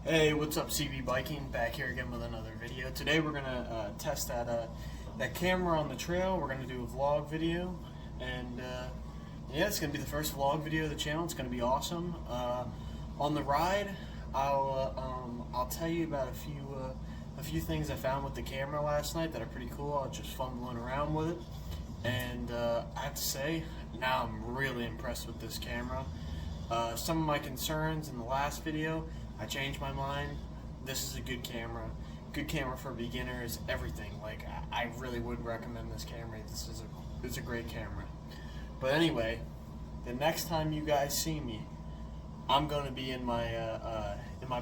Hey, what's up, CB Biking? Back here again with another video. Today we're gonna test that camera on the trail. We're gonna do a vlog video, and yeah, it's gonna be the first vlog video of the channel. It's gonna be awesome. On the ride, I'll tell you about a few things I found with the camera last night that are pretty cool. I was just fumbling around with it, and I have to say, now I'm really impressed with this camera. Some of my concerns in the last video, I changed my mind. This is a good camera. Good camera for beginners, everything. Like, I really would recommend this camera. It's a great camera. But anyway, the next time you guys see me, I'm going to be in my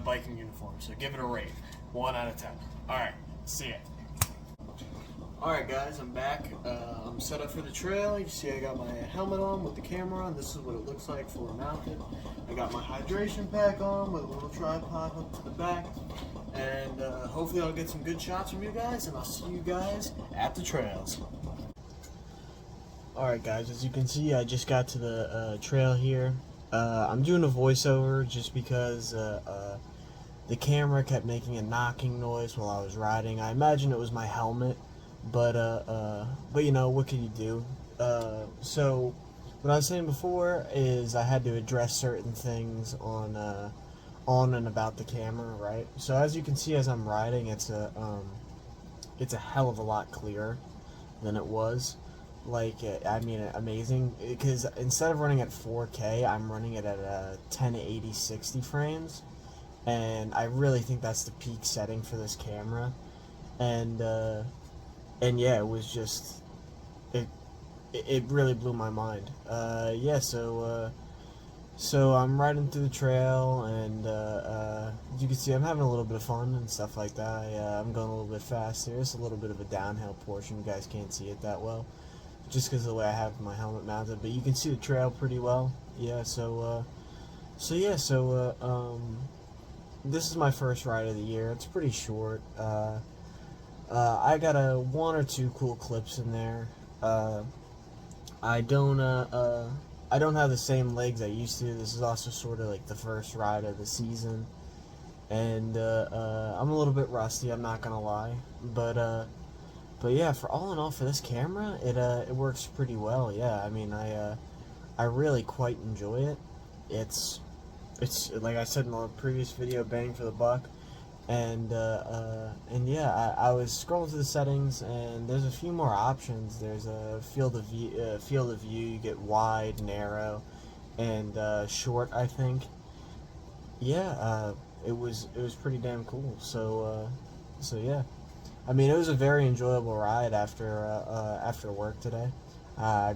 biking uniform. So give it a rate. 1 out of 10. Alright, see ya. Alright guys, I'm back. I'm set up for the trail. You see I got my helmet on with the camera on. This is what it looks like fully mounted. I got my hydration pack on with a little tripod up to the back. And hopefully I'll get some good shots from you guys, and I'll see you guys at the trails. Alright guys, as you can see, I just got to the trail here. I'm doing a voiceover just because the camera kept making a knocking noise while I was riding. I imagine it was my helmet. But you know, what can you do? So what I was saying before is I had to address certain things on and about the camera, right? So as you can see, as I'm riding, it's a hell of a lot clearer than it was. Like, I mean, amazing, because instead of running at 4K, I'm running it at 1080 60 frames, and I really think that's the peak setting for this camera. And yeah, it was just, it really blew my mind. Yeah, so I'm riding through the trail, and you can see I'm having a little bit of fun and stuff like that. I'm going a little bit faster. It's a little bit of a downhill portion. You guys can't see it that well, just because of the way I have my helmet mounted. But you can see the trail pretty well. Yeah, this is my first ride of the year. It's pretty short. I got one or two cool clips in there. I don't have the same legs I used to. This is also sort of like the first ride of the season, and I'm a little bit rusty. I'm not gonna lie, but yeah, for all in all, for this camera, it works pretty well. Yeah, I mean, I really quite enjoy it. It's like I said in the previous video, bang for the buck. And yeah, I was scrolling through the settings, and there's a few more options. There's a field of view. You get wide, narrow, and short, I think. Yeah, it was pretty damn cool. So yeah, I mean, it was a very enjoyable ride after work today.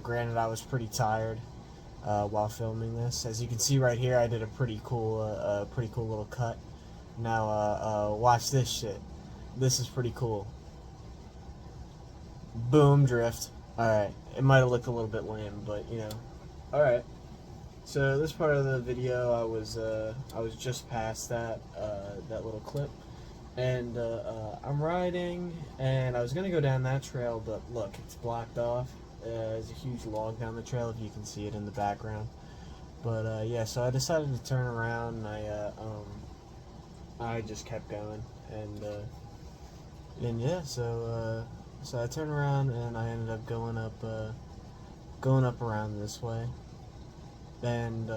Granted, I was pretty tired while filming this. As you can see right here, I did a pretty cool little cut. Now, watch this shit. This is pretty cool. Boom, drift. Alright, it might have looked a little bit lame, but, you know. Alright, so this part of the video, I was just past that little clip. And, I'm riding, and I was gonna go down that trail, but look, it's blocked off. There's a huge log down the trail, if you can see it in the background. But, yeah, so I decided to turn around, and I just kept going, and yeah, so I turned around, and I ended up going up around this way, and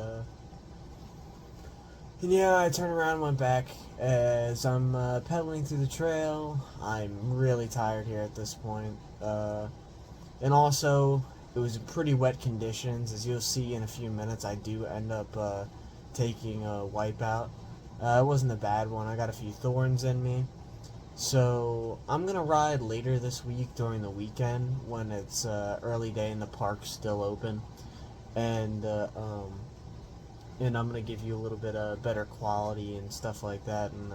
yeah, I turned around and went back. As I'm pedaling through the trail, I'm really tired here at this point, and also it was pretty wet conditions. As you'll see in a few minutes, I do end up taking a wipeout. It wasn't a bad one. I got a few thorns in me. So I'm going to ride later this week during the weekend when it's early day and the park's still open. And I'm going to give you a little bit of better quality and stuff like that. And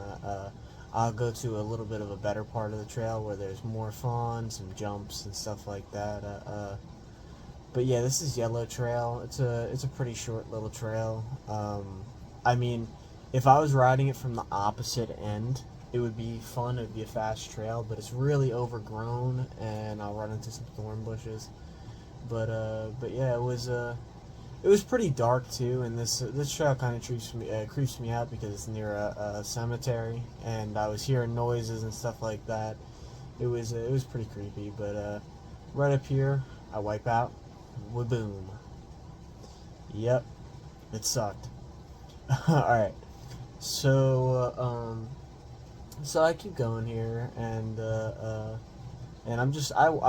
I'll go to a little bit of a better part of the trail where there's more fun, some jumps and stuff like that. But yeah, this is Yellow Trail. It's a pretty short little trail. I mean, if I was riding it from the opposite end, it would be fun. It would be a fast trail, but it's really overgrown, and I'll run into some thorn bushes. But yeah, it was it was pretty dark too, and this trail kind of creeps me out because it's near a cemetery, and I was hearing noises and stuff like that. It was pretty creepy, but right up here, I wipe out, boom. Yep, it sucked. All right, so I keep going here, and I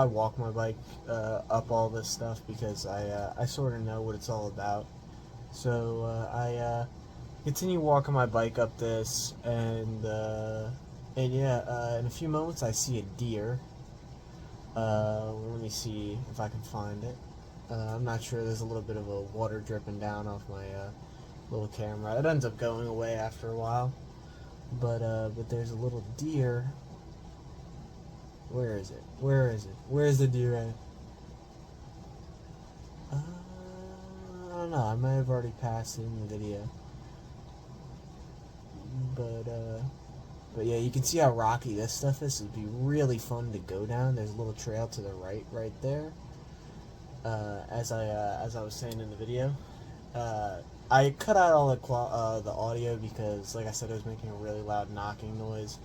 walk my bike up all this stuff because I sort of know what it's all about. So I continue walking my bike up this, and yeah, in a few moments I see a deer. Let me see if I can find it. I'm not sure. There's a little bit of a water dripping down off my little camera. It ends up going away after a while, but there's a little deer. Where is it? Where is it? Where's the deer at? I don't know. I might have already passed it in the video, but yeah, you can see how rocky this stuff is. It'd be really fun to go down. There's a little trail to the right there. As I was saying in the video, I cut out all the audio because, like I said, it was making a really loud knocking noise,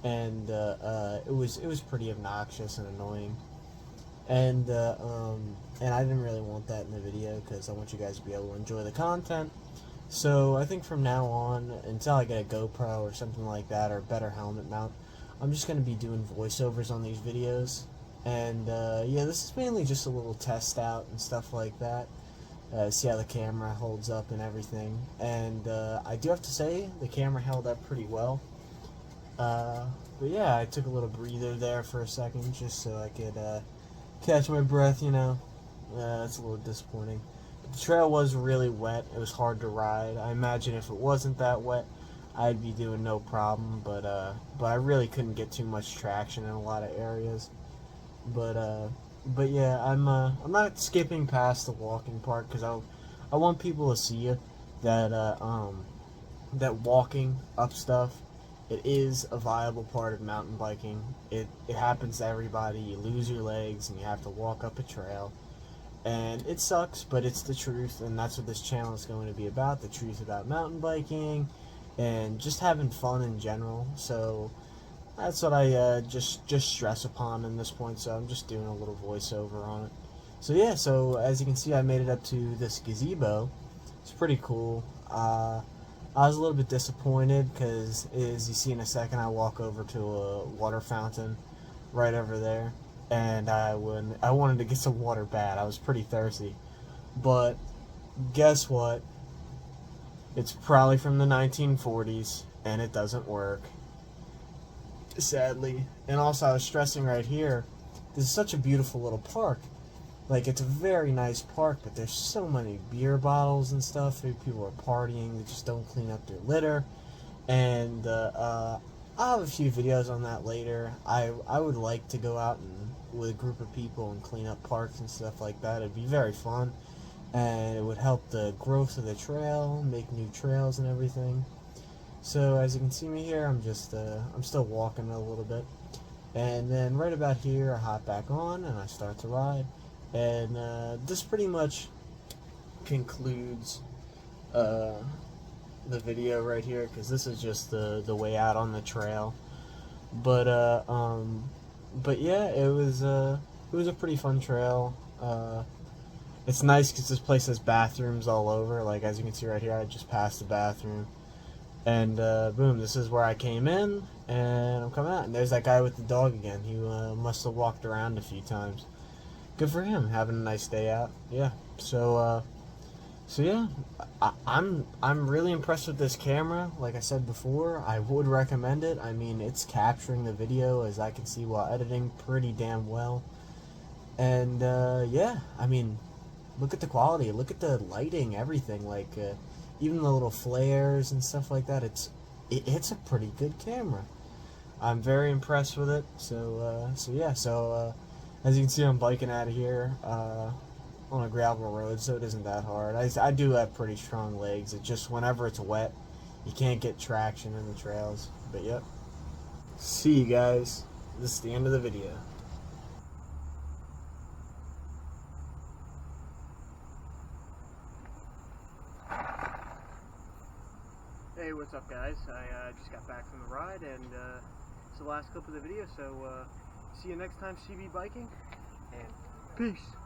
and it was pretty obnoxious and annoying, and I didn't really want that in the video because I want you guys to be able to enjoy the content. So I think from now on, until I get a GoPro or something like that, or a better helmet mount, I'm just going to be doing voiceovers on these videos. And yeah, this is mainly just a little test out and stuff like that. See how the camera holds up and everything. And I do have to say, the camera held up pretty well. But yeah, I took a little breather there for a second just so I could catch my breath, you know. That's a little disappointing. The trail was really wet. It was hard to ride. I imagine if it wasn't that wet, I'd be doing no problem. But I really couldn't get too much traction in a lot of areas. But yeah, I'm not skipping past the walking part because I want people to see that that walking up stuff, it is a viable part of mountain biking. It happens to everybody. You lose your legs and you have to walk up a trail. And it sucks, but it's the truth, and that's what this channel is going to be about, the truth about mountain biking, and just having fun in general. So that's what I just stress upon in this point, so I'm just doing a little voiceover on it. So yeah, so as you can see, I made it up to this gazebo. It's pretty cool. I was a little bit disappointed, because as you see in a second, I walk over to a water fountain right over there. And I wanted to get some water bad. I was pretty thirsty. But guess what? It's probably from the 1940s, and it doesn't work. Sadly. And also, I was stressing right here, this is such a beautiful little park. Like, it's a very nice park, but there's so many beer bottles and stuff. People are partying, they just don't clean up their litter. And I'll have a few videos on that later. I would like to go out and with a group of people and clean up parks and stuff like that. It'd be very fun, and it would help the growth of the trail, make new trails and everything. So as you can see me here, I'm still walking a little bit, and then right about here I hop back on and I start to ride, and this pretty much concludes the video right here, because this is just the way out on the trail. But yeah, it was a pretty fun trail. It's nice because this place has bathrooms all over. Like, as you can see right here, I just passed the bathroom, and boom, this is where I came in, and I'm coming out, and there's that guy with the dog again. He must have walked around a few times. Good for him, having a nice day out. Yeah. So yeah, I'm really impressed with this camera. Like I said before, I would recommend it. I mean, it's capturing the video, as I can see while editing, pretty damn well. And yeah, I mean, look at the quality, look at the lighting, everything. Like even the little flares and stuff like that. It's a pretty good camera. I'm very impressed with it. So yeah. So as you can see, I'm biking out of here. On a gravel road, so it isn't that hard. I do have pretty strong legs. It just, whenever it's wet, you can't get traction in the trails. But yep. See you guys. This is the end of the video. Hey, what's up, guys? I just got back from the ride, and it's the last clip of the video, so see you next time, CB Biking, and peace!